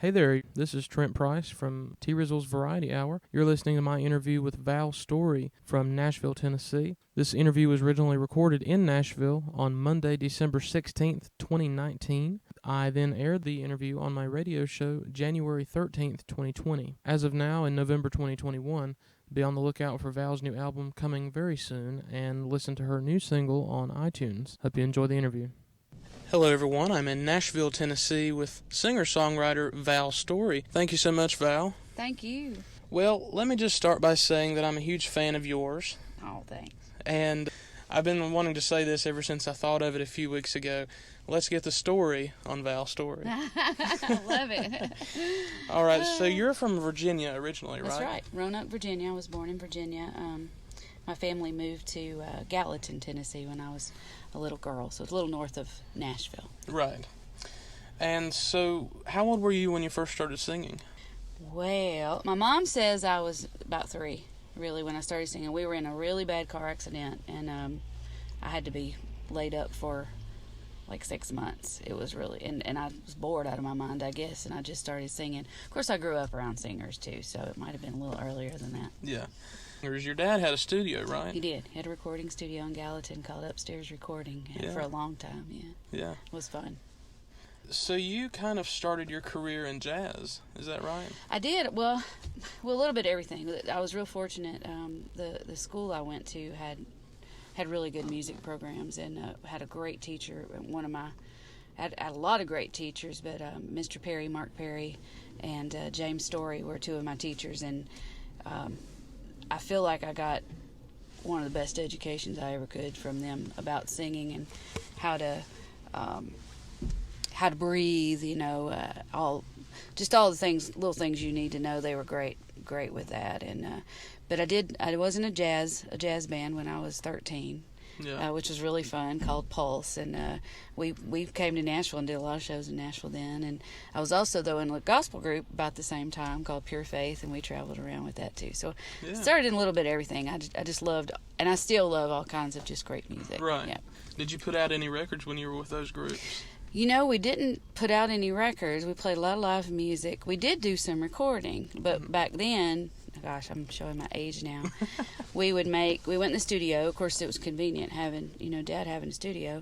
Hey there, this is Trent Price from T-rizzle's Variety Hour. You're listening to my interview with Val Storey from Nashville, Tennessee. This interview was originally recorded in Nashville on Monday, December 16th, 2019. I then aired the interview on my radio show January 13th, 2020. As of now, in November 2021, be on the lookout for Val's new album coming very soon and listen to her new single on iTunes. Hope you enjoy the interview. Hello, everyone. I'm in Nashville, Tennessee with singer-songwriter Val Storey. Thank you so much, Val. Thank you. Well, let me just start by saying that I'm a huge fan of yours. Oh, thanks. And I've been wanting to say this ever since I thought of it a few weeks ago. Let's get the story on Val Storey. I love it. All right, so you're from Virginia originally, right? That's right. Roanoke, Virginia. I was born in Virginia. My family moved to Gallatin, Tennessee when I was a little girl, so it's a little north of Nashville. Right. And so how old were you when you first started singing? Well, my mom says I was about 3, really, when I started singing. We were in a really bad car accident, and I had to be laid up for like 6 months. It was really, and I was bored out of my mind, I guess, and I just started singing. Of course, I grew up around singers, too, so it might have been a little earlier than that. Yeah. Your dad had a studio, right? He did. He had a recording studio in Gallatin called Upstairs Recording for a long time, Yeah. It was fun. So you kind of started your career in jazz, is that right? I did. Well, a little bit of everything. I was real fortunate. The school I went to had really good music programs and had a great teacher. Had a lot of great teachers, but Mr. Perry, Mark Perry, and James Storey were 2 of my teachers, and I feel like I got one of the best educations I ever could from them about singing and how to breathe, all the things, little things you need to know. They were great with that. And but I was in a jazz band when I was 13. Yeah. Which was really fun, called Pulse, and we came to Nashville and did a lot of shows in Nashville then. And I was also, though, in a gospel group about the same time called Pure Faith, and we traveled around with that too. So started in a little bit of everything. I just loved, and I still love all kinds of just great music. Right. Yeah. Did you put out any records when you were with those groups? We didn't put out any records. We played a lot of live music. We did do some recording, but back then, gosh, I'm showing my age now. we went in the studio. Of course, it was convenient having, Dad having a studio,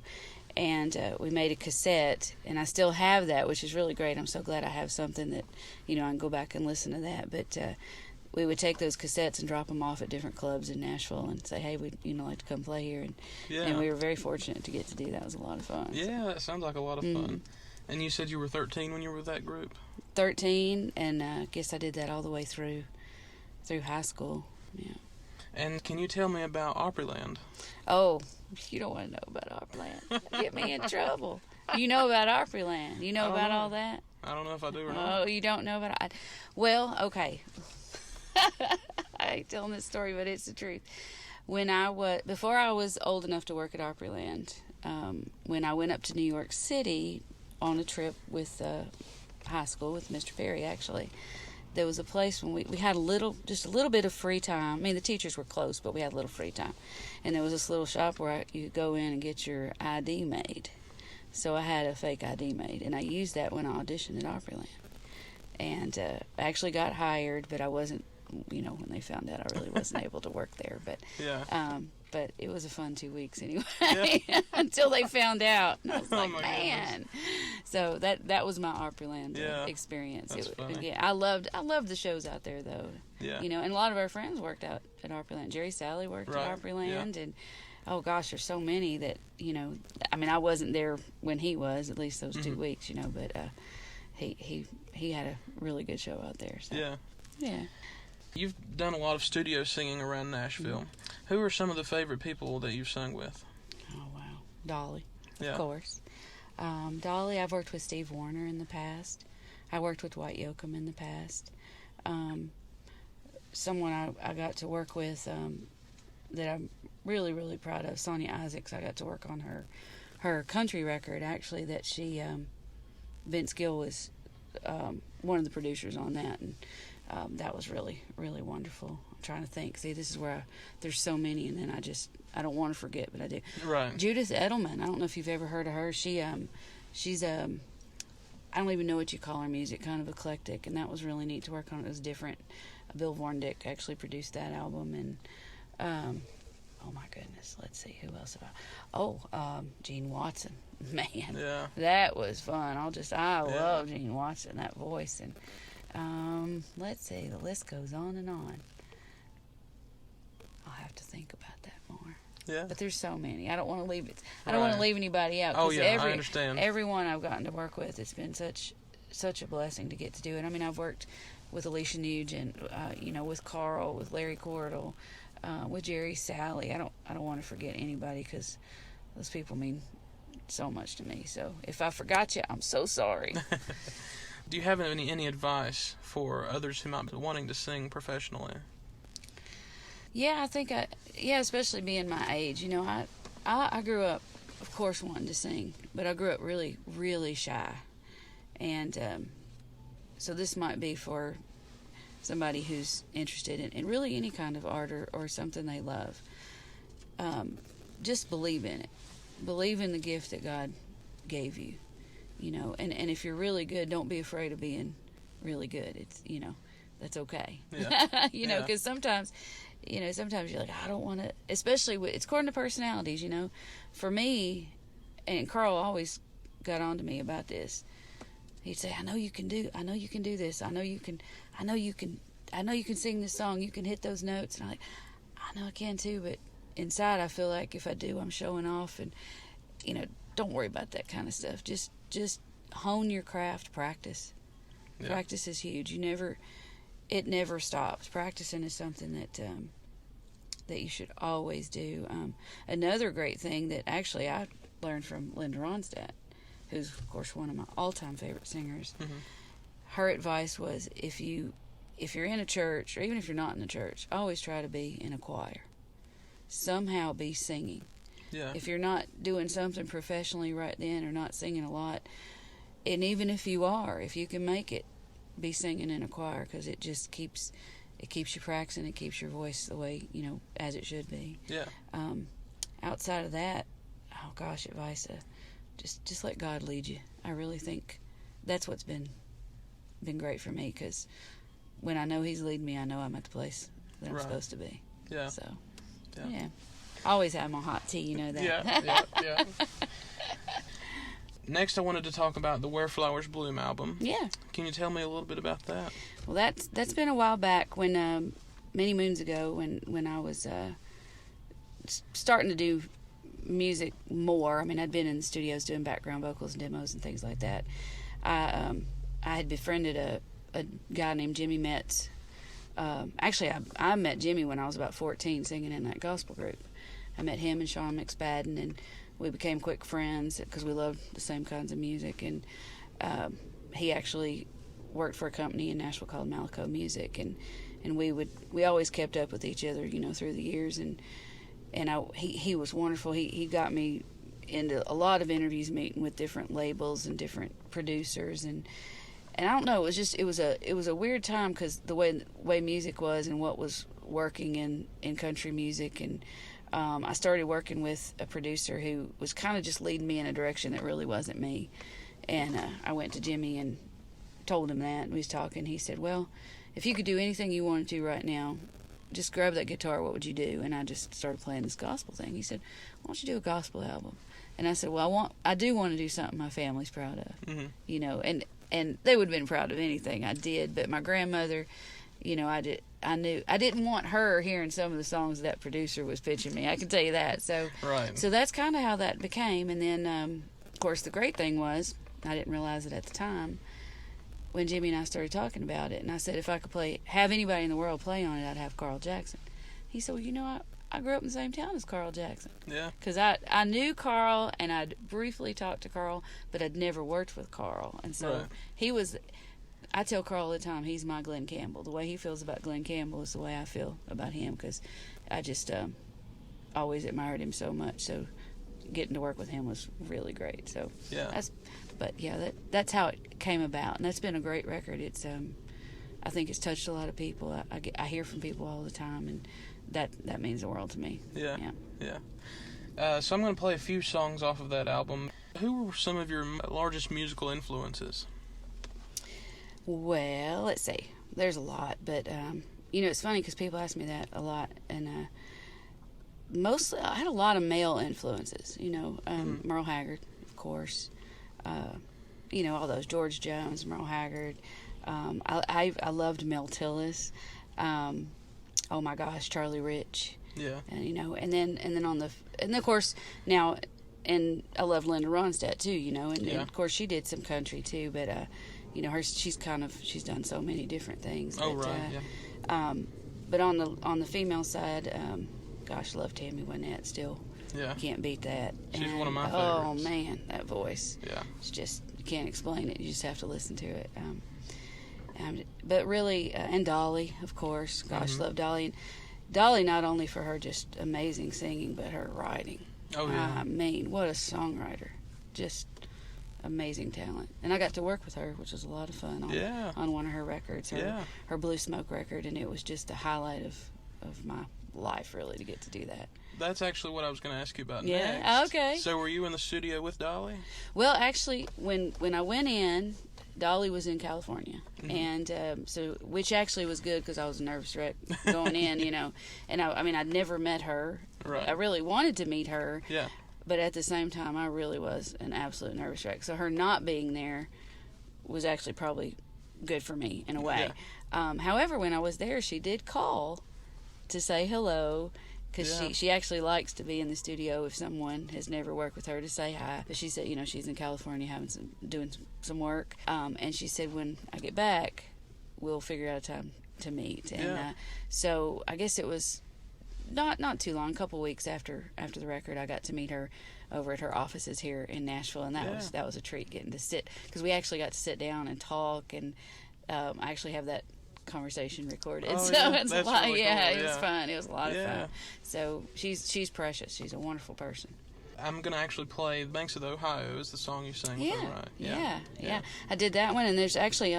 and we made a cassette, and I still have that, which is really great. I'm so glad I have something that, I can go back and listen to that. But we would take those cassettes and drop them off at different clubs in Nashville and say, hey, we'd like to come play here, and we were very fortunate to get to do that. It was a lot of fun. Yeah, that sounds like a lot of fun. And you said you were 13 when you were with that group? 13, and I guess I did that all the way through high school. Yeah. And can you tell me about Opryland? Oh, you don't want to know about Opryland. Get me in trouble. You know about Opryland. You know about all that? I don't know if I do or not. Oh, you don't know about it? Well, okay. I hate telling this story, but it's the truth. Before I was old enough to work at Opryland, when I went up to New York City on a trip with high school with Mr. Perry, actually, there was a place when we had just a little bit of free time. I mean, the teachers were close, but we had a little free time. And there was this little shop where you could go in and get your ID made. So I had a fake ID made, and I used that when I auditioned at Opryland. And I actually got hired, but I wasn't, when they found out, I really wasn't able to work there. But but it was a fun 2 weeks anyway, until they found out. And I was like, man. Goodness. So that was my Opryland experience. That's funny. Yeah, I loved the shows out there, though. Yeah. And a lot of our friends worked out at Opryland. Jerry Salley worked at Opryland, and oh gosh, there's so many that I mean, I wasn't there when he was, at least those 2 weeks, but he had a really good show out there. So. Yeah. You've done a lot of studio singing around Nashville. Who are some of the favorite people that you've sung with? Oh, wow. Dolly, of course. Dolly, I've worked with Steve Wariner in the past. I worked with Dwight Yoakam in the past. Someone I got to work with that I'm really, really proud of, Sonia Isaacs. I got to work on her country record, actually, that she, Vince Gill was one of the producers on that, and that was really, really wonderful. I'm trying to think. See, this is where there's so many, and then I don't want to forget, but I do. Right. Judith Edelman. I don't know if you've ever heard of her. She's I don't even know what you call our music, kind of eclectic, and that was really neat to work on. It was different. Bill Vorndick actually produced that album, and oh my goodness, let's see, who else have I? Gene Watson, man, Yeah. that was fun. I love Gene Watson, that voice, and let's see, the list goes on and on. I'll have to think about that more. Yeah. But there's so many. I don't want to leave it. I don't want to leave anybody out. Oh yeah, I understand. Everyone I've gotten to work with, it's been such a blessing to get to do it. I mean, I've worked with Alicia Nugent, with Carl, with Larry Cordell, with Jerry Sally. I don't want to forget anybody because those people mean so much to me. So if I forgot you, I'm so sorry. Do you have any advice for others who might be wanting to sing professionally? Yeah, I think especially being my age. I grew up, of course, wanting to sing, but I grew up really, really shy. And so this might be for somebody who's interested in really any kind of art or something they love. Just believe in it. Believe in the gift that God gave you. And if you're really good, don't be afraid of being really good. It's, that's okay. Yeah. Because sometimes you're like, I don't want to, especially it's according to personalities, For me, and Carl always got on to me about this. He'd say, I know you can do this. I know you can sing this song. You can hit those notes. And I'm like, I know I can too, but inside I feel like if I do, I'm showing off. And, don't worry about that kind of stuff. Just hone your craft, practice. Yeah. Practice is huge. It never stops. Practicing is something that you should always do. Another great thing that actually I learned from Linda Ronstadt, who's of course one of my all-time favorite singers. Mm-hmm. Her advice was if you're in a church, or even if you're not in a church, always try to be in a choir. Somehow be singing. Yeah. If you're not doing something professionally right then or not singing a lot, and even if you are, if you can make it, be singing in a choir, because it just keeps you practicing. It keeps your voice the way as it should be. Yeah. Outside of that, oh gosh, advice: just let God lead you. I really think that's what's been great for me, because when I know He's leading me, I know I'm at the place that I'm supposed to be. Yeah. So yeah. I always have my hot tea. You know that. Yeah. Next, I wanted to talk about the Where Flowers Bloom album. Yeah. Can you tell me a little bit about that? Well, that's been a while back, when many moons ago, when I was starting to do music more. I mean, I'd been in the studios doing background vocals and demos and things like that. I had befriended a guy named Jimmy Metz. Actually, I met Jimmy when I was about 14, singing in that gospel group. I met him and Sean McSpadden, and we became quick friends because we loved the same kinds of music. And he actually worked for a company in Nashville called Malaco Music, and we always kept up with each other, through the years. And he was wonderful. He got me into a lot of interviews, meeting with different labels and different producers, and I don't know. It was a weird time, because the way music was and what was working in country music. And I started working with a producer who was kind of just leading me in a direction that really wasn't me. And I went to Jimmy and told him that. We was talking. He said, well, if you could do anything you wanted to right now, just grab that guitar, what would you do? And I just started playing this gospel thing. He said, why don't you do a gospel album? And I said, well, I do want to do something my family's proud of. Mm-hmm. And they would have been proud of anything I did, but my grandmother, I knew I didn't want her hearing some of the songs that producer was pitching me. I can tell you that. So that's kind of how that became. And then, of course, the great thing was, I didn't realize it at the time, when Jimmy and I started talking about it, and I said if I could have anybody in the world play on it, I'd have Carl Jackson. He said, well, I grew up in the same town as Carl Jackson. Yeah. Because I knew Carl, and I'd briefly talked to Carl, but I'd never worked with Carl. And so he was, I tell Carl all the time, he's my Glenn Campbell. The way he feels about Glenn Campbell is the way I feel about him, because I just always admired him so much. So getting to work with him was really great. So that's how it came about, and that's been a great record. It's I think it's touched a lot of people. I hear from people all the time, and that means the world to me. Yeah. So I'm going to play a few songs off of that album. Who were some of your largest musical influences? Well, let's see. There's a lot, but it's funny because people ask me that a lot, and mostly I had a lot of male influences. Merle Haggard, of course. All those George Jones, Merle Haggard. I loved Mel Tillis. Oh my gosh, Charlie Rich. Yeah. And then of course now, and I love Linda Ronstadt too. And of course she did some country too, but she's done so many different things. Oh, right. Yeah. But on the female side, gosh, I love Tammy Wynette still. Yeah. Can't beat that. She's one of my favorites. Oh man, that voice. Yeah. It's just, you can't explain it. You just have to listen to it. But really, and Dolly, of course. Gosh, love Dolly. And Dolly, not only for her just amazing singing, but her writing. Oh, yeah. I mean, what a songwriter. Just amazing talent. And I got to work with her, which was a lot of fun on one of her records, her Blue Smoke record, and it was just a highlight of my life, really, to get to do that. That's actually what I was going to ask you about next. Yeah, okay. So were you in the studio with Dolly? Well, actually, when I went in, Dolly was in California, and which actually was good because I was a nervous wreck going in, and I'd never met her. Right. I really wanted to meet her. Yeah. But at the same time, I really was an absolute nervous wreck. So her not being there was actually probably good for me in a way. Yeah. However, when I was there, she did call to say hello. Because she actually likes to be in the studio if someone has never worked with her, to say hi. But she said, she's in California doing some work. And she said, when I get back, we'll figure out a time to meet. And so I guess it was not too long, a couple weeks after the record, I got to meet her over at her offices here in Nashville. And that was a treat, getting to sit, because we actually got to sit down and talk. And I actually have that conversation recorded, so it's a lot. Really cool. It was fun. It was a lot of fun. So she's precious. She's a wonderful person. I'm gonna actually play "Banks of the Ohio" is the song you sang. Yeah. With her, right? Yeah. I did that one, and there's actually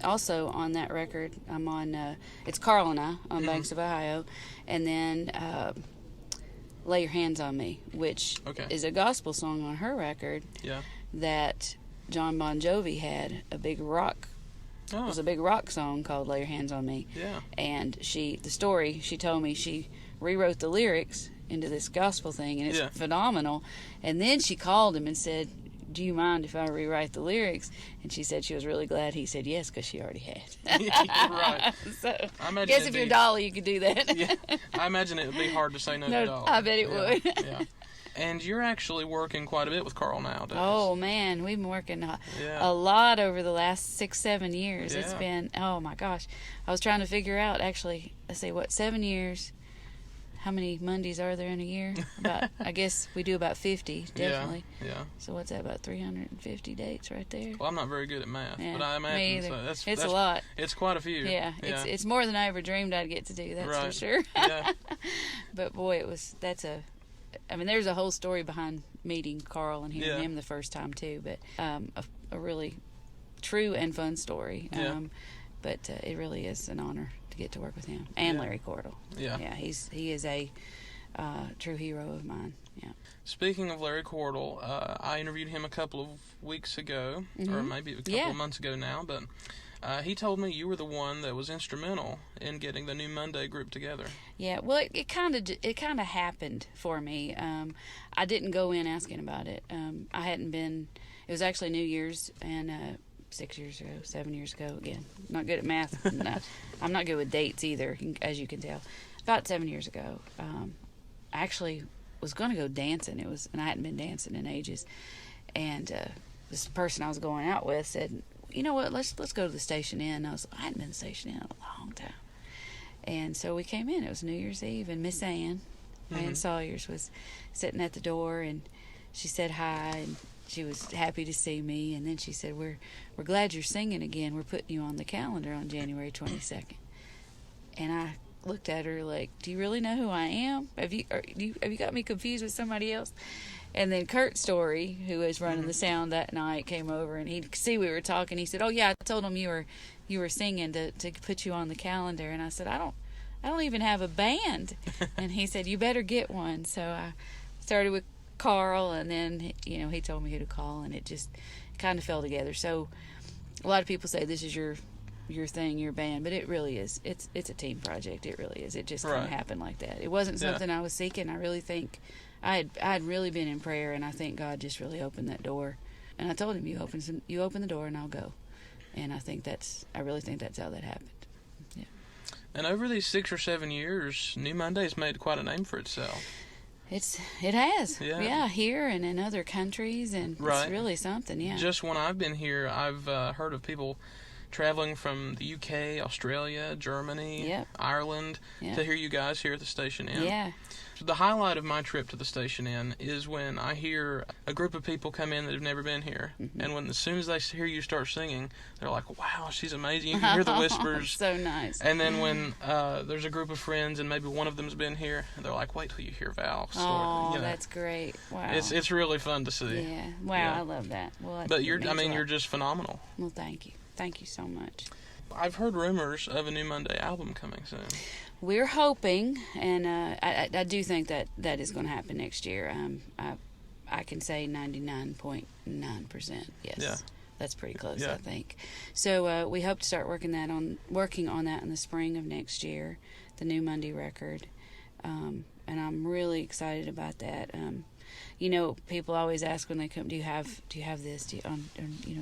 also on that record, I'm on. It's Carl and I on "Banks of Ohio," and then "Lay Your Hands on Me," which is a gospel song on her record. Yeah. That John Bon Jovi had a big rock. It was a big rock song called "Lay Your Hands on Me." Yeah. And she told me she rewrote the lyrics into this gospel thing, and it's phenomenal. And then she called him and said, "Do you mind if I rewrite the lyrics?" And she said she was really glad he said yes, because she already had. Right. So I guess if you're Dolly, you could do that. Yeah. I imagine it would be hard to say no to Dolly. I bet it would. Yeah. And you're actually working quite a bit with Carl nowadays. Oh, man. We've been working a lot over the last 6-7 years. Yeah. It's been, oh, my gosh. I was trying to figure out, actually, 7 years. How many Mondays are there in a year? I guess we do about 50, definitely. Yeah. So what's that, about 350 dates right there? Well, I'm not very good at math, but I imagine me either. That's a lot. It's quite a few. Yeah. It's more than I ever dreamed I'd get to do, that's for sure. Yeah. But, boy, there's a whole story behind meeting Carl and hearing him the first time, too. But a really true and fun story. But it really is an honor to get to work with him. And Larry Cordell. Yeah. Yeah, he is a true hero of mine. Yeah. Speaking of Larry Cordell, I interviewed him a couple of weeks ago, or maybe a couple of months ago now, but he told me you were the one that was instrumental in getting the New Monday group together. Yeah, well, it kind of happened for me. I didn't go in asking about it. I hadn't been. It was actually New Year's, and 7 years ago. Again, not good at math. I'm not good with dates either, as you can tell. About 7 years ago, I actually was going to go dancing. And I hadn't been dancing in ages. And this person I was going out with said, "You know what? Let's go to the Station Inn." I hadn't been to the Station Inn in a long time. And so we came in. It was New Year's Eve, and Miss Ann Sawyers was sitting at the door, and she said hi, and she was happy to see me. And then she said, "We're glad you're singing again. We're putting you on the calendar on January 22nd." And I looked at her like, "Do you really know who I am? Have you got me confused with somebody else?" And then Trent Story, who was running the sound that night, came over, and he could see we were talking. He said, "Oh yeah, I told him you were singing to put you on the calendar." And I said, I don't even have a band." And he said, "You better get one." So I started with Carl, and then he told me who to call, and it just kind of fell together. So a lot of people say this is your thing, your band, but it really is. It's a team project. It really is. It just kind of happened like that. It wasn't something I was seeking. I really think I had really been in prayer, and I think God just really opened that door. And I told him, you open the door, and I'll go. And I really think that's how that happened. Yeah. And over these 6 or 7 years, New Monday's made quite a name for itself. It has. Yeah, here and in other countries, and it's really something, yeah. Just when I've been here, I've heard of people traveling from the UK, Australia, Germany, Ireland to hear you guys here at the Station Inn. Yeah. So the highlight of my trip to the Station Inn is when I hear a group of people come in that have never been here. Mm-hmm. And as soon as they hear you start singing, they're like, wow, she's amazing. You can hear the whispers. So nice. And then when there's a group of friends and maybe one of them's been here, they're like, wait till you hear Val Storey. Oh, that's great. Wow. It's really fun to see. Yeah. Wow, I love that. Well, but you're just phenomenal. Well, thank you. Thank you so much. I've heard rumors of a New Monday album coming soon. We're hoping, and I do think that is going to happen next year. I can say 99.9%. Yes. Yeah. That's pretty close, I think. So we hope to start working on that in the spring of next year, the New Monday record, and I'm really excited about that. People always ask when they come, do you have this? Do you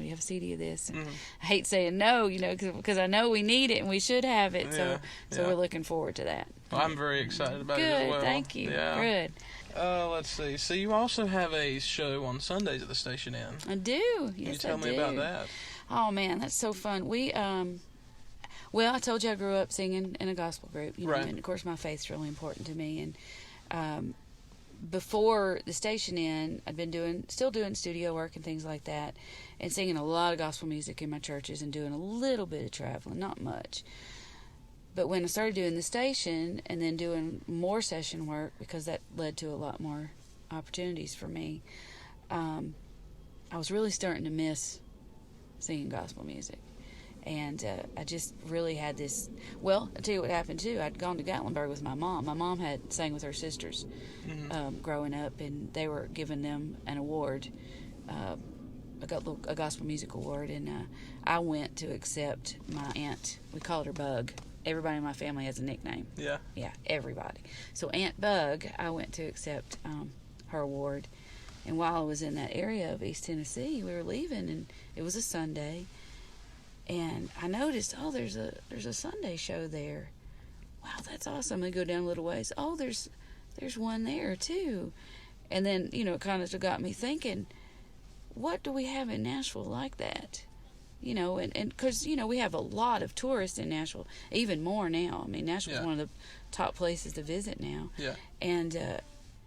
have a CD of this? And I hate saying no, because I know we need it and we should have it. So we're looking forward to that. Well, I'm very excited about it as well. Good, thank you. Yeah. Good. Let's see. So you also have a show on Sundays at the Station Inn. I do. Yes, Can you tell me about that? Oh man, that's so fun. We well, I told you I grew up singing in a gospel group, right. And of course my faith's really important to me. And before the Station Inn, I'd been still doing studio work and things like that, and singing a lot of gospel music in my churches and doing a little bit of traveling, not much. But when I started doing the station and then doing more session work, because that led to a lot more opportunities for me, I was really starting to miss singing gospel music. And I just really had this. Well, I'll tell you what happened too. I'd gone to Gatlinburg with my mom. My mom had sang with her sisters growing up, and they were giving them an award, a gospel music award. And I went to accept my aunt. We called her Bug. Everybody in my family has a nickname. Yeah. Yeah, everybody. So Aunt Bug, I went to accept her award. And while I was in that area of East Tennessee, we were leaving, and it was a Sunday. And I noticed, there's a Sunday show there. Wow, that's awesome. I go down a little ways. Oh, there's one there too. And then, it kind of got me thinking, what do we have in Nashville like that? And because, we have a lot of tourists in Nashville, even more now. I mean, Nashville's one of the top places to visit now. Yeah. And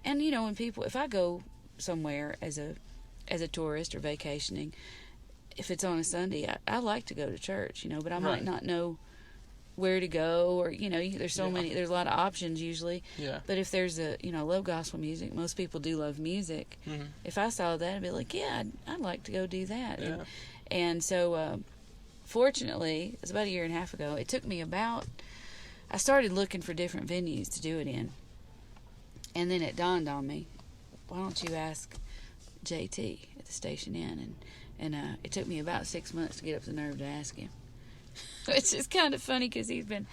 when people, if I go somewhere as a tourist or vacationing, if it's on a Sunday, I like to go to church, but I might not know where to go, or there's so many, there's a lot of options usually. Yeah. But if there's I love gospel music. Most people do love music. Mm-hmm. If I saw that, I'd be like, I'd like to go do that. Yeah. And so, fortunately, it was about a year and a half ago. It took me I started looking for different venues to do it in, and then it dawned on me, why don't you ask JT at the Station Inn? And it took me about 6 months to get up the nerve to ask him. Which is kind of funny because he's been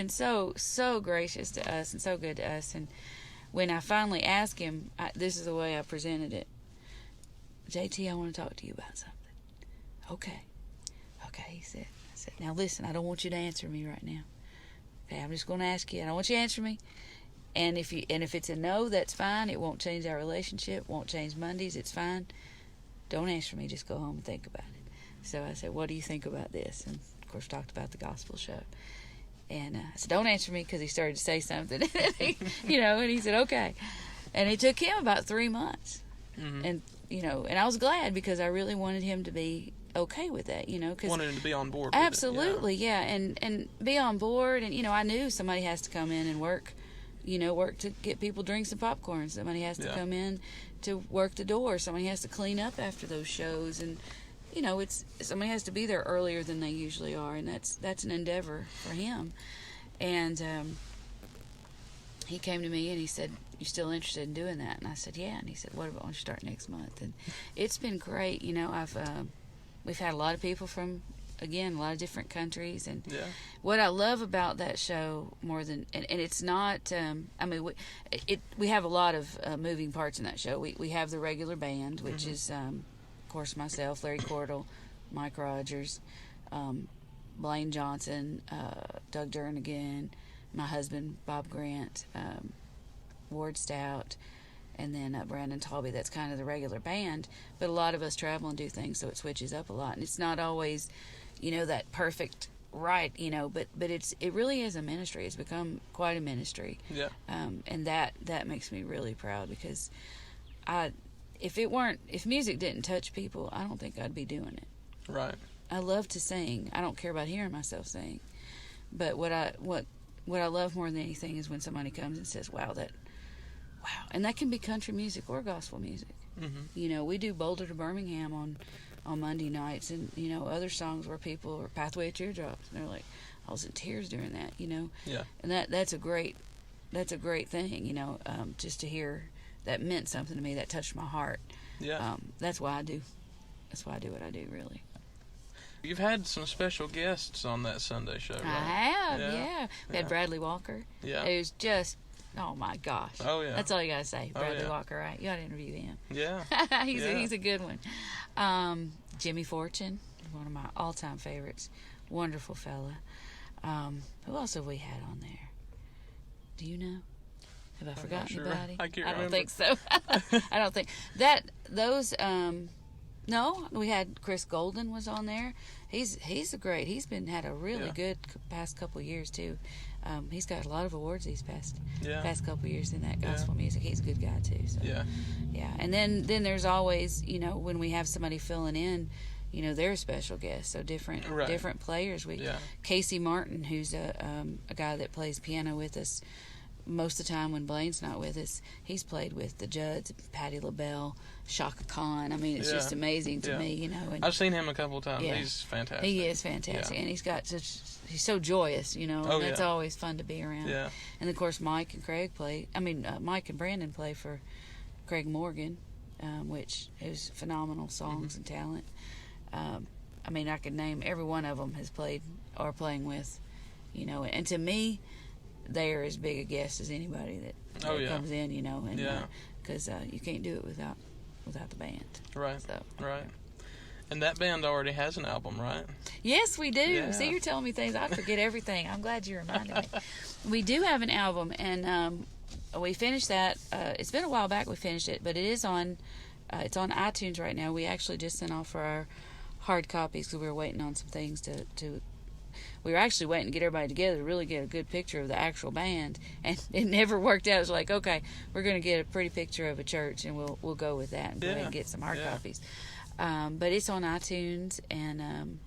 so gracious to us and so good to us. And when I finally asked him, this is the way I presented it. JT, I want to talk to you about something. Okay, he said. I said, now listen, I don't want you to answer me right now. Okay, I'm just going to ask you. I don't want you to answer me. And if it's a no, that's fine. It won't change our relationship. Won't change Mondays. It's fine. Don't answer me. Just go home and think about it. So I said, what do you think about this? And of course, talked about the gospel show. And I said, don't answer me, because he started to say something. And he said, okay. And it took him about 3 months. Mm-hmm. And I was glad, because I really wanted him to be okay with that, cause wanted him to be on board. Absolutely, with it, yeah. And be on board. And, I knew somebody has to come in and work to get people drinks and popcorn. Somebody has to come in to work the door. Somebody has to clean up after those shows, and somebody has to be there earlier than they usually are, and that's an endeavor for him. And he came to me and he said, "You still interested in doing that?" And I said, "Yeah." And he said, "What about when you start next month?" And it's been great. we've had a lot of people from, again, a lot of different countries. And Yeah. what I love about that show more than, and it's not, I mean, we have a lot of moving parts in that show. We have the regular band, which is, of course, myself, Larry Cordell, Mike Rogers, Blaine Johnson, Doug Jernigan, my husband, Bob Grant, Ward Stout, and then Brandon Talby. That's kind of the regular band, but a lot of us travel and do things, so it switches up a lot, and it's not always, that perfect right, but it really is a ministry. It's become quite a ministry. Yeah. And that makes me really proud, because if music didn't touch people, I don't think I'd be doing it. Right. I love to sing. I don't care about hearing myself sing, but what I love more than anything is when somebody comes and says, wow, and that can be country music or gospel music. Mm-hmm. We do Boulder to Birmingham on Monday nights, and other songs where people are Pathway of Teardrops, and they're like, I was in tears during that. Yeah. And that's a great thing. Just to hear that meant something to me, that touched my heart. Yeah. That's why I do what I do, really. You've had some special guests on that Sunday show, right? I have, yeah. We had Bradley Walker. Yeah. It was just, oh my gosh. Oh, yeah. That's all you gotta say. Bradley yeah. Walker, right? You gotta interview him. Yeah. He's a good one. Jimmy Fortune, one of my all-time favorites. Wonderful fella. Who else have we had on there? Do you know? Have I forgotten sure. anybody? I can't don't remember. think so. I don't think those. No, we had Chris Golden was on there. He's had a really good past couple years too. He's got a lot of awards these past couple years in that gospel music. He's a good guy too. So. Yeah. And then there's always, when we have somebody filling in, they're a special guest. So different players. Casey Martin, who's a guy that plays piano with us most of the time when Blaine's not with us. He's played with the Judds, Patti LaBelle, Shaka Khan. I mean, it's just amazing to me, And I've seen him a couple of times. He's fantastic. He is fantastic, and he's so joyous, and that's always fun to be around. Yeah. And of course, Mike and Brandon play for Craig Morgan, which is phenomenal songs and talent. I could name every one of them has played or playing with, and to me, they are as big a guest as anybody that comes in, because you can't do it without the band. Right. So. Right. And that band already has an album, right? Yes, we do. Yeah. See, you're telling me things. I forget everything. I'm glad you reminded me. We do have an album, and we finished that. It's been a while back we finished it, but it is on. It's on iTunes right now. We actually just sent off for our hard copies because we were waiting on some things to we were actually waiting to get everybody together to really get a good picture of the actual band, and it never worked out. It was like, okay, we're going to get a pretty picture of a church, and we'll go with that and go ahead and get some hard copies. But it's on iTunes and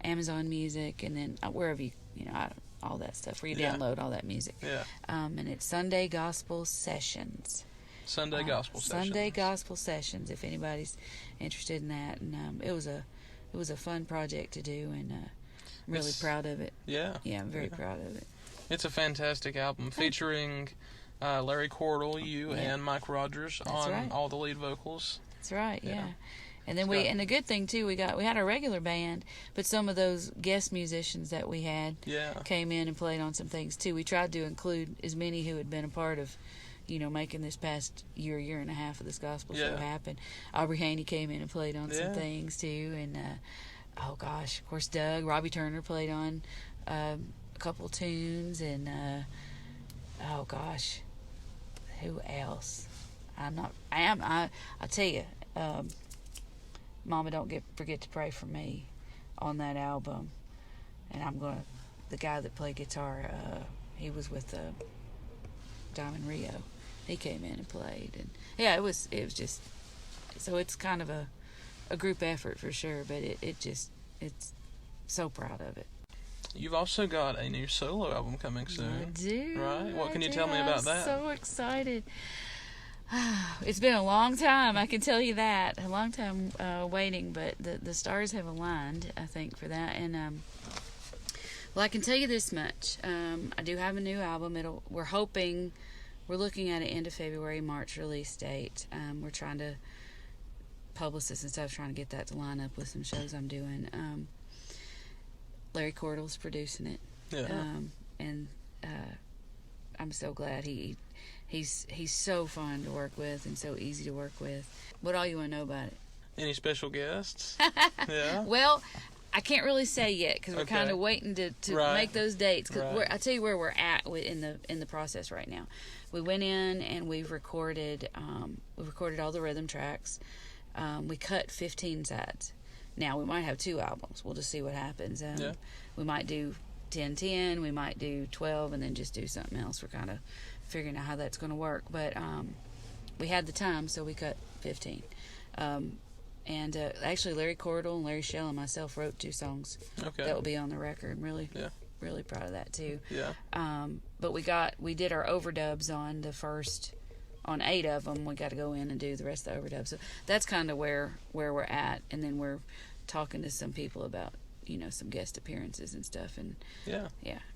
Amazon Music, and then wherever all that stuff where you download all that music. Yeah. And it's Sunday Gospel Sessions. Sunday Gospel Sessions. If anybody's interested in that, and it was a fun project to do, and I'm really proud of it. Yeah. Yeah, I'm very proud of it. It's a fantastic album featuring Larry Cordell, and Mike Rogers on all the lead vocals. That's right. Yeah. And then and the good thing too, we had a regular band, but some of those guest musicians that we had came in and played on some things too. We tried to include as many who had been a part of, making this past year and a half of this gospel show happen. Aubrey Haney came in and played on some things too, and of course Robbie Turner played on a couple tunes, and who else? I'll tell you, Mama Don't Forget to Pray for Me on that album, and the guy that played guitar, he was with Diamond Rio. He came in and played, and it was just, so it's kind of a group effort for sure, but it's so proud of it. You've also got a new solo album coming soon. I do. Right? What can you tell me about that? I'm so excited. It's been a long time, I can tell you that. A long time waiting, but the stars have aligned, I think, for that. And well, I can tell you this much. I do have a new album. We're looking at an end of February, March release date. We're trying to publicist and stuff, trying to get that to line up with some shows I'm doing. Larry Cordell's producing it. Yeah. And I'm so glad he's so fun to work with and so easy to work with. What all you want to know about it? Any special guests? Yeah. Well, I can't really say yet because we're kind of waiting to make those dates. Cause I'll tell you where we're at in the process right now. We went in and we've recorded all the rhythm tracks. We cut 15 sides. Now we might have 2 albums. We'll just see what happens. We might do 10-10. We might do 12 and then just do something else. We're kind of figuring out how that's going to work. But we had the time, so we cut 15. And actually, Larry Cordell and Larry Shell and myself wrote 2 songs that will be on the record. I'm really proud of that too. Yeah. But we did our overdubs on 8 of them. We got to go in and do the rest of the overdubs. So that's kind of where we're at. And then we're talking to some people about some guest appearances and stuff. And yeah.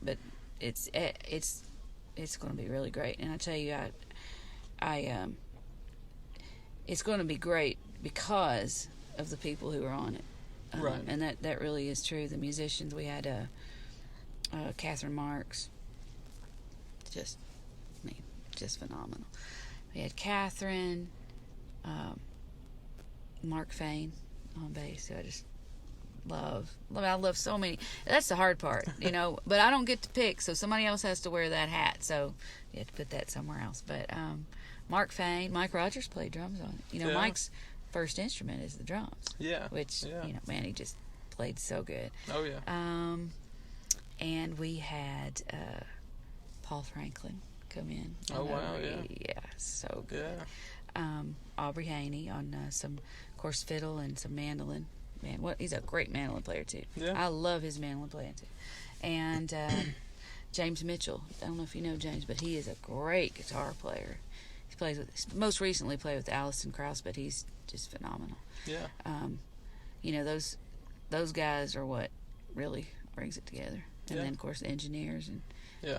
But it's going to be really great. And I tell you, it's going to be great because of the people who are on it. Right. And that really is true. The musicians, we had Catherine Marks, just phenomenal. We had Catherine, Mark Fain on bass, who I just love. I love so many. That's the hard part, but I don't get to pick, so somebody else has to wear that hat, so you have to put that somewhere else. But Mark Fain, Mike Rogers played drums on it. Mike's first instrument is the drums. Yeah. Which, man, he just played so good. Oh, yeah. And we had Paul Franklin come in. Oh, wow, yeah. Yeah, so good. Yeah. Aubrey Haney on some, of course, fiddle and some mandolin. Man, he's a great mandolin player, too. Yeah. I love his mandolin playing, too. And James Mitchell. I don't know if you know James, but he is a great guitar player. Most recently played with Alison Krauss, but he's just phenomenal. Yeah. Those guys are what really brings it together. And then, of course, the engineers and it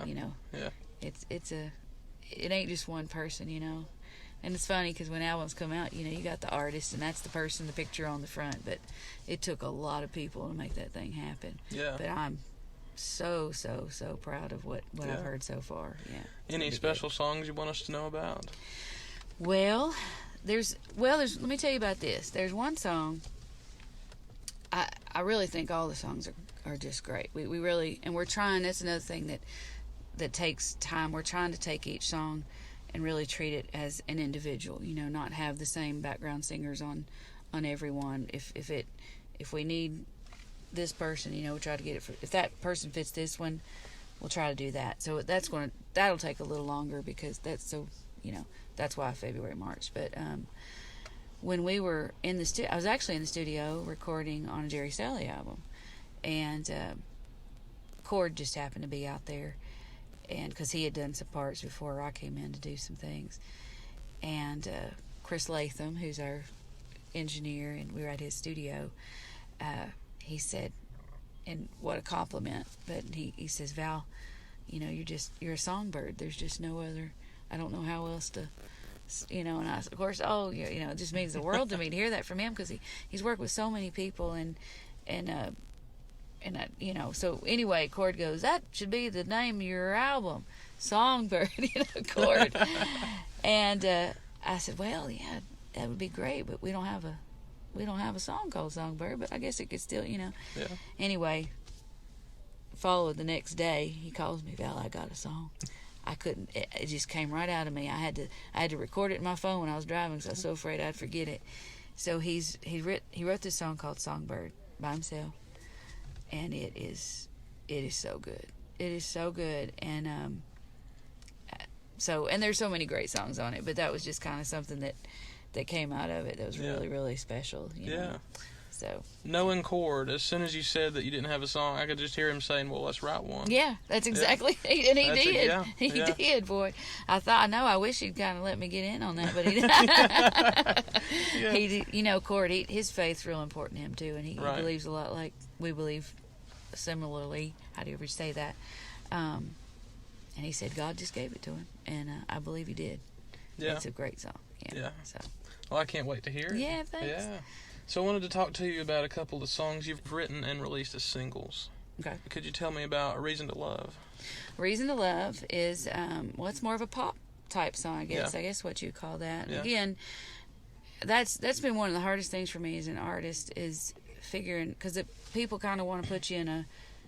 ain't just one person, And it's funny because when albums come out, you got the artist and that's the person, the picture on the front. But it took a lot of people to make that thing happen. Yeah. But I'm so proud of what I've heard so far. Yeah. Any special songs you want us to know about? Well, there's let me tell you about this. There's one song. I really think all the songs are just great. We really, and we're trying. That's another thing that takes time. We're trying to take each song and really treat it as an individual. Not have the same background singers on everyone. If we need this person, we'll try to get it. If that person fits this one, we'll try to do that. So that'll take a little longer because that's so. That's why February, March. But when we were in the studio, I was actually in the studio recording on a Jerry Salley album, and Cord just happened to be out there, and because he had done some parts before I came in to do some things, and Chris Latham, who's our engineer, and we were at his studio, he said, and what a compliment, but he says, Val, you're a songbird. There's just no other. I don't know how else to, and I, of course, it just means the world to me to hear that from him because he's worked with so many people and so anyway, Cord goes, that should be the name of your album, Songbird, Cord. And I said, well, yeah, that would be great, but we don't have a song called Songbird, but I guess it could still, Yeah. Anyway, followed the next day, he calls me, Val, I got a song. I couldn't. It just came right out of me. I had to record it in my phone when I was driving because I was so afraid I'd forget it. So he wrote this song called Songbird by himself, and it is so good. It is so good, and and there's so many great songs on it, but that was just kind of something that came out of it that was really, really special. You know? So knowing Cord, as soon as you said that you didn't have a song, I could just hear him saying, "Well, let's write one." Yeah, that's exactly, and he did. He did, boy. I wish he'd kind of let me get in on that, but he did. He did. Cord, his faith's real important to him too, and he believes a lot like we believe similarly. How do you ever say that? And he said God just gave it to him, and I believe he did. Yeah, it's a great song. Yeah. So. Well, I can't wait to hear it. Yeah, thanks. Yeah. So I wanted to talk to you about a couple of songs you've written and released as singles. Okay. Could you tell me about A Reason to Love? Reason to Love is, it's more of a pop type song, I guess. Yeah. I guess what you call that. Yeah. Again, that's been one of the hardest things for me as an artist is figuring, because people kind of want to put you in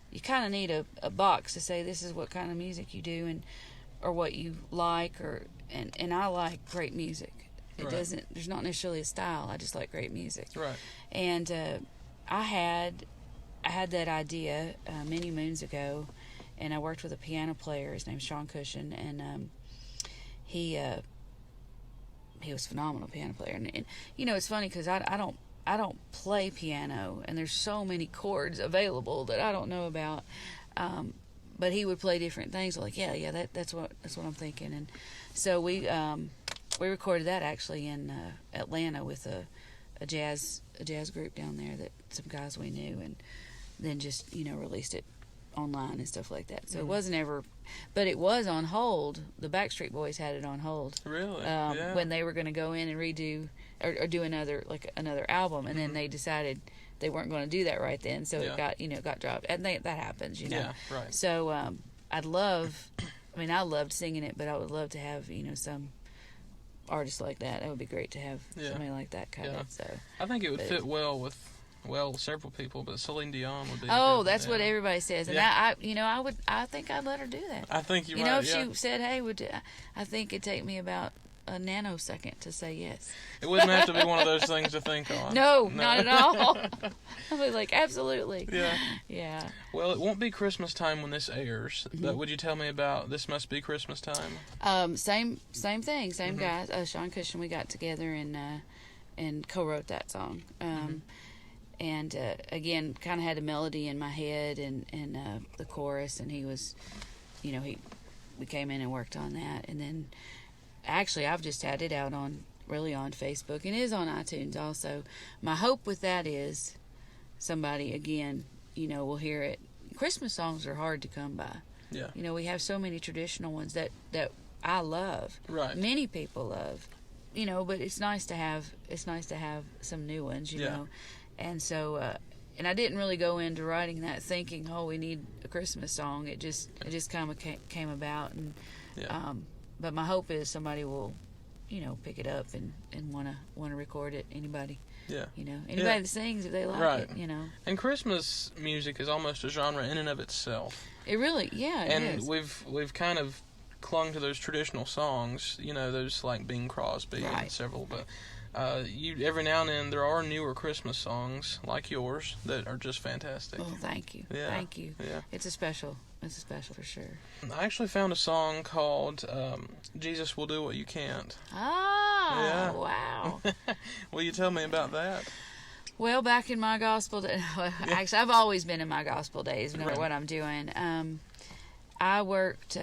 you kind of need a box to say this is what kind of music you do and or what you like, and I like great music. It doesn't, there's not necessarily a style. I just like great music. Right. And I had that idea many moons ago, and I worked with a piano player. His name's Sean Cushion, and he was a phenomenal piano player. And it's funny because I don't play piano, and there's so many chords available that I don't know about. But he would play different things. Like that's what I'm thinking. And so we recorded that actually in Atlanta with a jazz group down there that some guys we knew, and then just released it online and stuff like that. So It wasn't ever, but it was on hold. The Backstreet Boys had it on hold. Really? When they were going to go in and redo or do another album, and then they decided they weren't going to do that right then, so it got dropped, and that happens, Yeah, right. So I loved singing it, but I would love to have some artist like that. That would be great to have somebody like that kind of. So I think it would fit well with several people, but Celine Dion would be. Oh, that's what everybody says, and I think I'd let her do that. I think you might. If she said, "Hey, I think it'd take me about a nanosecond to say yes." It wouldn't have to be one of those things to think on. No, not at all. I'd be like, absolutely. Yeah. Well, it won't be Christmas time when this airs, but would you tell me about This Must Be Christmas Time? Same thing, same guys. Sean Cushion, we got together and co-wrote that song. And again, kind of had a melody in my head and the chorus, and he was, we came in and worked on that, and then actually I've just had it out on Facebook, and it is on iTunes also. My hope with that is somebody again, will hear it. Christmas songs are hard to come by. Yeah. We have so many traditional ones that I love. Right. Many people love. But it's nice to have some new ones, you know. And so, and I didn't really go into writing that thinking, oh, we need a Christmas song. It just kind of came about, and but my hope is somebody will, pick it up and want to record it. Anybody, anybody that sings, if they like it, And Christmas music is almost a genre in and of itself. It really, it is. We've kind of clung to those traditional songs, those like Bing Crosby and several, but. Every now and then there are newer Christmas songs like yours that are just fantastic. Oh, thank you. Yeah. Thank you. Yeah. It's a special for sure. I actually found a song called Jesus Will Do What You Can't. Ah, wow. Will you tell me about that? Well, back in my gospel days, actually I've always been in my gospel days, no matter what I'm doing. I worked,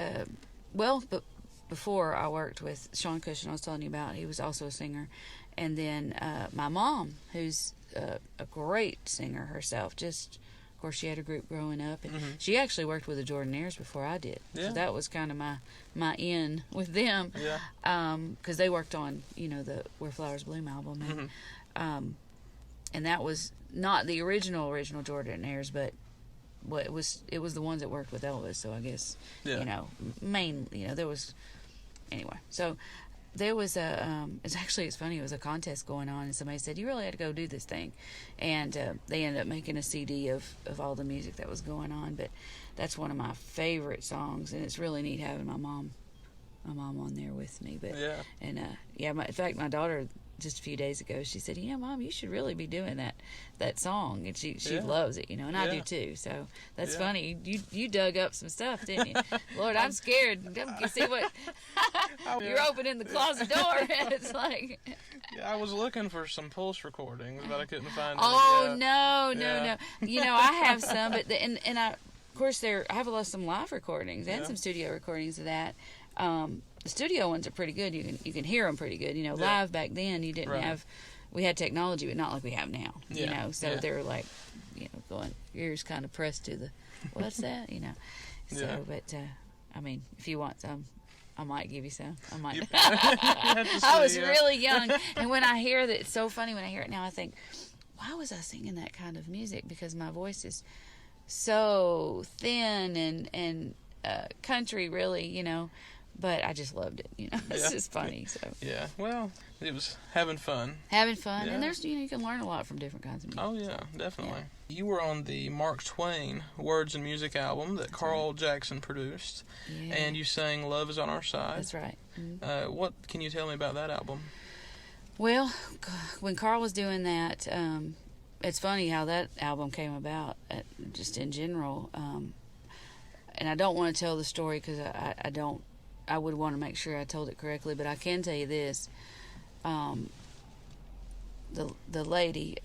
but before I worked with Sean Cushion, I was telling you about, he was also a singer. And then my mom, who's a great singer herself, of course, she had a group growing up, and she actually worked with the Jordanaires before I did. Yeah. So that was kind of my in with them. Yeah. Because they worked on, the Where Flowers Bloom album, and that was not the original Jordanaires, but it was the ones that worked with Elvis. So I guess there was anyway. So. There was it's funny, it was a contest going on, and somebody said, you really had to go do this thing. And they ended up making a CD of all the music that was going on. But that's one of my favorite songs, and it's really neat having my mom on there with me. But in fact, my daughter, just a few days ago, she said, Mom, you should really be doing that song. And she loves it, and I do too. So that's funny. You dug up some stuff, didn't you? Lord, I'm scared. You see what? You're opening the closet door. It's like... Yeah, I was looking for some Pulse recordings, but I couldn't find them. Oh, no. I have some, but and I, of course, I have some live recordings and some studio recordings of that. The studio ones are pretty good. You can hear them pretty good. Live back then you didn't have. We had technology, but not like we have now. So they're like, going ears kind of pressed to the. What's that? So, but I mean, if you want some, I might give you some. I might. You have to I was see, really young, and when I hear that, it's so funny when I hear it now. I think, why was I singing that kind of music? Because my voice is so thin and country, really, you know. But I just loved it, you know. It's just funny. So yeah, well, it was having fun. Having fun, Yeah. and there's you can learn a lot from different kinds of music. Oh yeah, definitely. Yeah. You were on the Mark Twain Words and Music album that Carl Jackson produced, and you sang "Love Is on Our Side." That's right. Mm-hmm. What can you tell me about that album? Well, when Carl was doing that, it's funny how that album came about, just in general. And I don't want to tell the story because I don't. I would want to make sure I told it correctly, but I can tell you this: the lady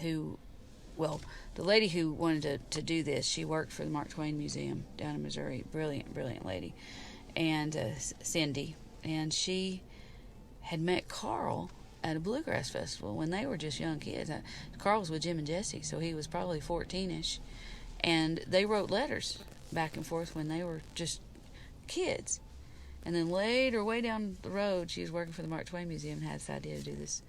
who wanted to do this, she worked for the Mark Twain Museum down in Missouri. Brilliant lady, and Cindy, and she had met Carl at a bluegrass festival when they were just young kids. Carl was with Jim and Jesse, so he was probably 14-ish, and they wrote letters back and forth when they were just kids. And then later, way down the road, she was working for the Mark Twain Museum and had this idea to do this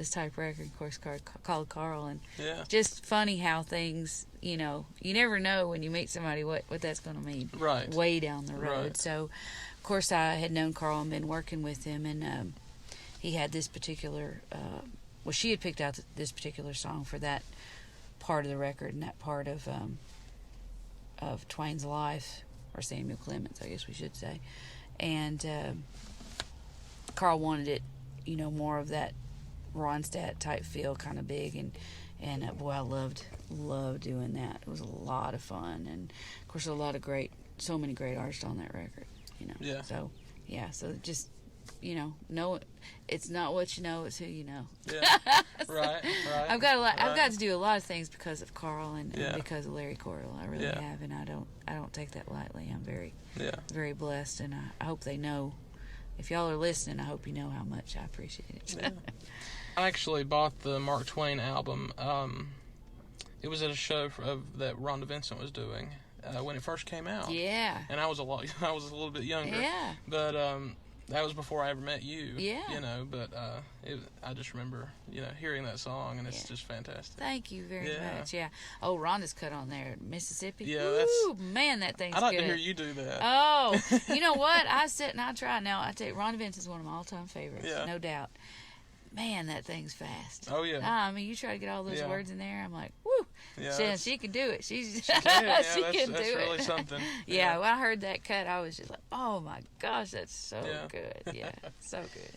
type record, of course, called Carl. And just funny how things, you know, you never know when you meet somebody what that's going to mean. Right. Way down the road. Right. So, of course, I had known Carl and been working with him, and he had this particular, she had picked out this particular song for that part of the record and that part of Twain's life, or Samuel Clemens, I guess we should say. And Carl wanted it, you know, more of that Ronstadt type feel, kind of big, and boy, I loved doing that. It was a lot of fun, and of course, so many great artists on that record, you know. Yeah. So just, you know, it's not what you know, it's who you know. Yeah. Right. I've got to do a lot of things because of Carl and because of Larry Cordell. I really have, and I don't take that lightly. I'm very blessed, and I hope they know. If y'all are listening, I hope you know how much I appreciate it. Yeah. I actually bought the Mark Twain album. It was at a show that Rhonda Vincent was doing when it first came out. Yeah. And I was a little bit younger. Yeah. But that was before I ever met you. Yeah. You know, but I just remember, you know, hearing that song, and it's just fantastic. Thank you very much. Yeah. Oh, Rhonda's cut on there, Mississippi. Yeah, Ooh, man, that thing's good. I'd like to hear you do that. Oh, you know what? I sit and I try. Now, I tell you, Rhonda Vincent's one of my all-time favorites, no doubt. Man, that thing's fast. Oh, yeah. I mean, you try to get all those words in there, I'm like, woo. Yeah, she can do it. She can. Yeah, she can that's do really it. something. Yeah, when I heard that cut, I was just like, oh my gosh, that's so good. Yeah, so good.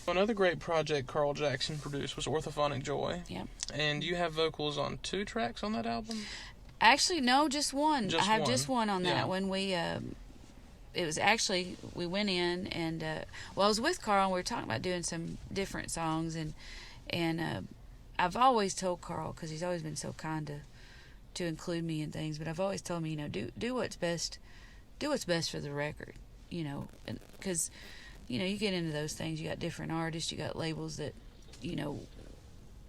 Another great project Carl Jackson produced was Orthophonic Joy. Yeah. And you have vocals on 2 tracks on that album? Actually, no, just one. Just I have one. just one on that. When we, it was actually, we went in and, I was with Carl and we were talking about doing some different songs, and I've always told Carl, because he's always been so kind to include me in things, but I've always told him, you know, do what's best for the record, you know, because, you know, you get into those things, you got different artists, you got labels that, you know,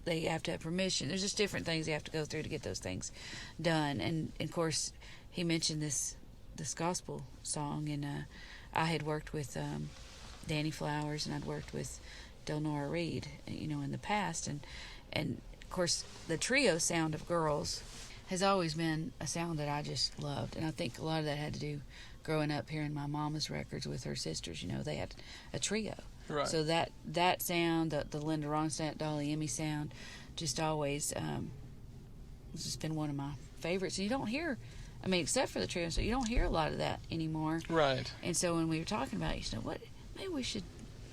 they have to have permission. There's just different things you have to go through to get those things done, and of course, he mentioned this gospel song, and I had worked with Danny Flowers, and I'd worked with Delnora Reed, you know, in the past, and of course the trio sound of Girls has always been a sound that I just loved, and I think a lot of that had to do growing up hearing my mama's records with her sisters. You know, they had a trio, right? So that sound, the Linda Ronstadt, Dolly Emmy sound, just always it's just been one of my favorites. And you don't hear, I mean, except for the trio, so you don't hear a lot of that anymore, right? And so when we were talking about it, you said, what, maybe we should,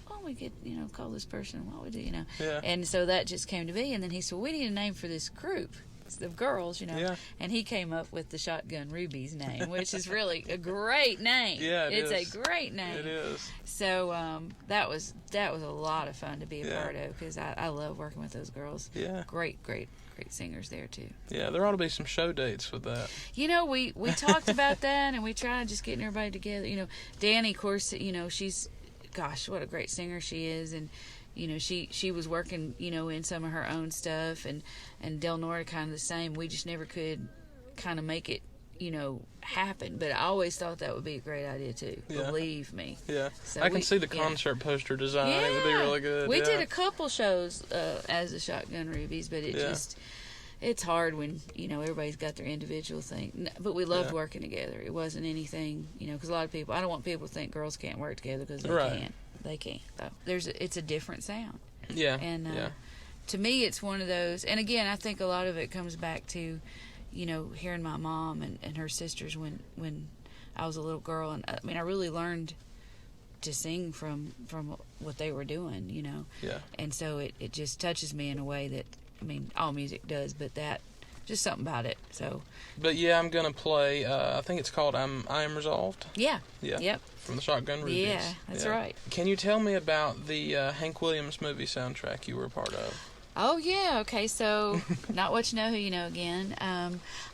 why don't we get, you know, call this person, what we do, you know? Yeah. And so that just came to be, and then he said, we need a name for this group of girls, you know, and he came up with the Shotgun Rubies name, which is really a great name. Yeah, it's a great name. It is. So that was a lot of fun to be a part of, because I love working with those girls. Yeah, great singers there too. Yeah, there ought to be some show dates with that. You know, we talked about that, and we tried just getting everybody together. You know, Danny, of course, you know, she's, gosh, what a great singer she is, and you know, she was working, you know, in some of her own stuff, and Delnora kind of the same. We just never could kind of make it, happen. But I always thought that would be a great idea too. Yeah. Believe me. Yeah. So I can see the concert poster design. Yeah. It would be really good. We did a couple shows as the Shotgun Rubies, but it's hard when, everybody's got their individual thing. But we loved working together. It wasn't anything, because a lot of people, I don't want people to think girls can't work together, because they can. They can. So it's a different sound. Yeah. And to me, it's one of those, and again, I think a lot of it comes back to, hearing my mom and her sisters when I was a little girl. And I really learned to sing from what they were doing, Yeah. And so it just touches me in a way that, all music does, but that, just something about it. So. But yeah, I'm gonna play. I think it's called "I Am Resolved." Yeah. Yeah. Yep. From the Shotgun Rubies. Yeah, that's right. Can you tell me about the Hank Williams movie soundtrack you were a part of? Oh yeah. Okay. So, Not What You Know, Who You Know again.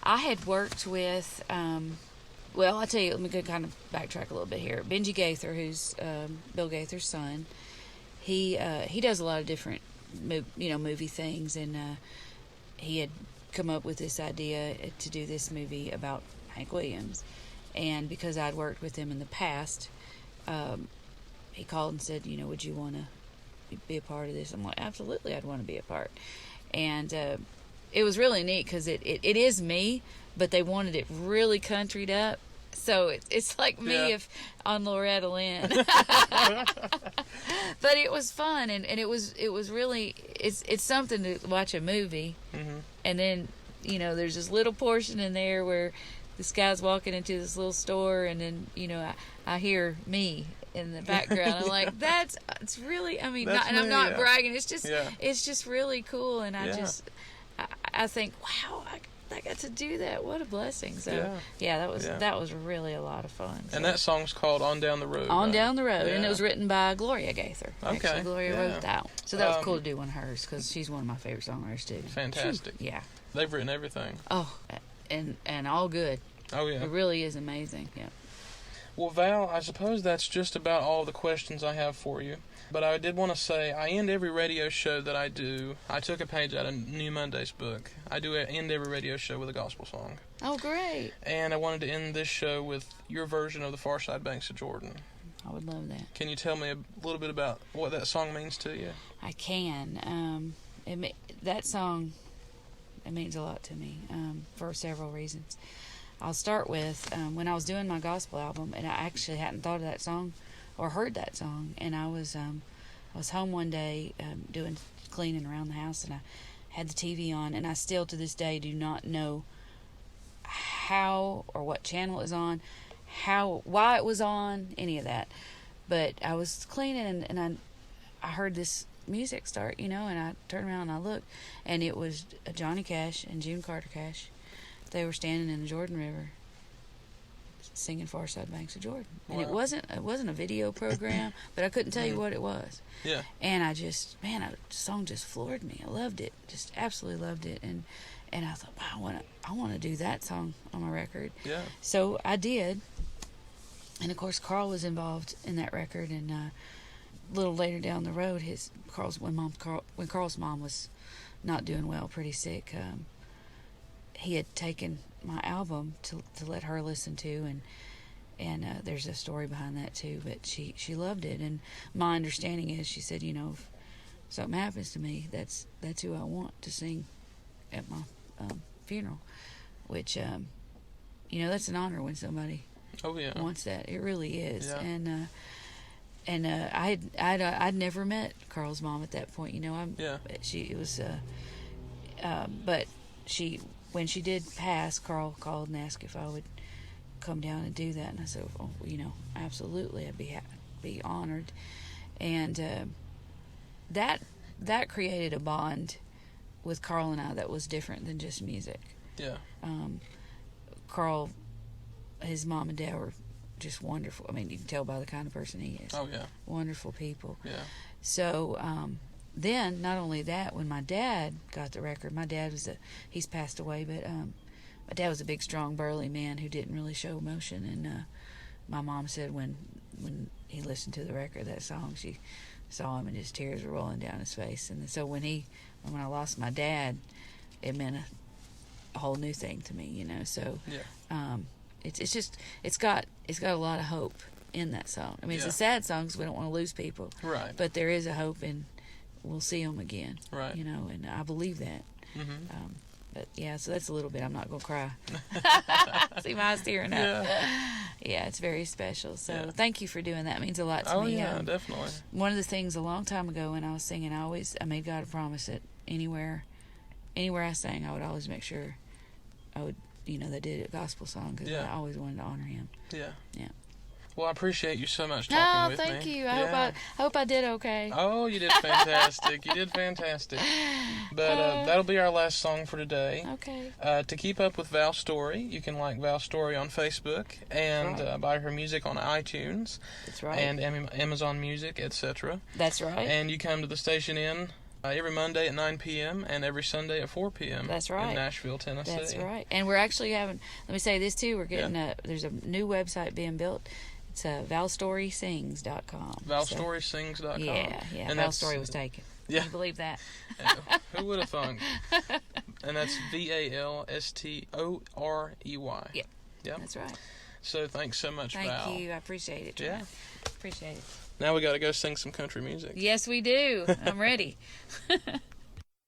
I had worked with. Well, I'll tell you. Let me kind of backtrack a little bit here. Benji Gaither, who's Bill Gaither's son, he does a lot of different movie things, and he had come up with this idea to do this movie about Hank Williams. And because I'd worked with him in the past, he called and said, would you want to be a part of this? I'm like, absolutely, I'd want to be a part. And it was really neat because it is me, but they wanted it really countryed up. So it's like me if on Loretta Lynn. But it was fun, and it was really, it's something to watch a movie, and then, there's this little portion in there where this guy's walking into this little store, and then, I hear me in the background. I'm like, it's really, and I'm not bragging, it's just really cool, and I think, wow, I got to do that. What a blessing. So that was really a lot of fun. So. And that song's called On Down the Road. On Down the Road. And it was written by Gloria Gaither. Okay. Actually, Gloria wrote that one. So that was cool to do one of hers, because she's one of my favorite songwriters too. Fantastic. Yeah. They've written everything. Oh, and all good. Oh yeah. It really is amazing. Yeah. Well, Val, I suppose that's just about all the questions I have for you. But I did want to say, I end every radio show that I do. I took a page out of New Monday's book. I do end every radio show with a gospel song. Oh, great. And I wanted to end this show with your version of The Far Side Banks of Jordan. I would love that. Can you tell me a little bit about what that song means to you? I can. That song, it means a lot to me for several reasons. I'll start with when I was doing my gospel album, and I actually hadn't thought of that song or heard that song, and I was home one day doing cleaning around the house, and I had the TV on, and I still to this day do not know how or what channel it was on, why it was on, any of that. But I was cleaning, and I heard this music start, and I turned around and I looked, and it was Johnny Cash and June Carter Cash. They were standing in the Jordan River singing Far Side Banks of Jordan. And it wasn't a video program, but I couldn't tell you what it was. Yeah. And the song just floored me. I loved it. Just absolutely loved it. And I thought, wow, I want to do that song on my record. Yeah. So I did. And of course Carl was involved in that record, and a little later down the road, when Carl's mom was not doing well, pretty sick, he had taken my album to let her listen to, and there's a story behind that too, but she loved it. And my understanding is, she said, if something happens to me, that's who I want to sing at my funeral, which that's an honor when somebody wants that. It really is. Yeah. And I'd never met Carl's mom at that point. But when she did pass, Carl called and asked if I would come down and do that, and I said, absolutely, I'd be honored. And that created a bond with Carl and I that was different than just music. Yeah. Carl, his mom and dad were just wonderful. You can tell by the kind of person he is. Oh yeah. Wonderful people. Yeah. So then, not only that, when my dad got the record, my dad he's passed away, but my dad was a big, strong, burly man who didn't really show emotion. And my mom said when he listened to the record, that song, she saw him and his tears were rolling down his face. And so when I lost my dad, it meant a whole new thing to me, So, Yeah. it's got a lot of hope in that song. I mean, it's a sad song because we don't want to lose people, Right. but there is a hope, and we'll see them again, Right. And I believe that. Mm-hmm. But yeah, so that's a little bit. I'm not gonna cry. See my eyes tearing up. Yeah, it's very special. So thank you for doing that. It means a lot to me. Oh yeah, definitely. One of the things a long time ago when I was singing, I made God a promise that anywhere I sang, I would always make sure I would, they did a gospel song because I always wanted to honor Him. Yeah. Yeah. Well, I appreciate you so much talking with me. Thank you. I hope I did okay. Oh, you did fantastic. You did fantastic. But that'll be our last song for today. Okay. To keep up with Val Storey, you can like Val Storey on Facebook and buy her music on iTunes. That's right. And Amazon Music, etc. That's right. And you come to the station every Monday at 9 p.m. and every Sunday at 4 p.m. That's right. In Nashville, Tennessee. That's right. And we're actually having, let me say this too, we're getting there's a new website being built. It's ValStoreySings.com. ValStoreySings.com. Yeah. And Val Storey was taken. Yeah. Can you believe that? Who would have thunk? And that's ValStorey. Yep. Yep. That's right. So thanks so much, Val. Thank you. I appreciate it. Yeah. Appreciate it. Now we got to go sing some country music. Yes, we do. I'm ready.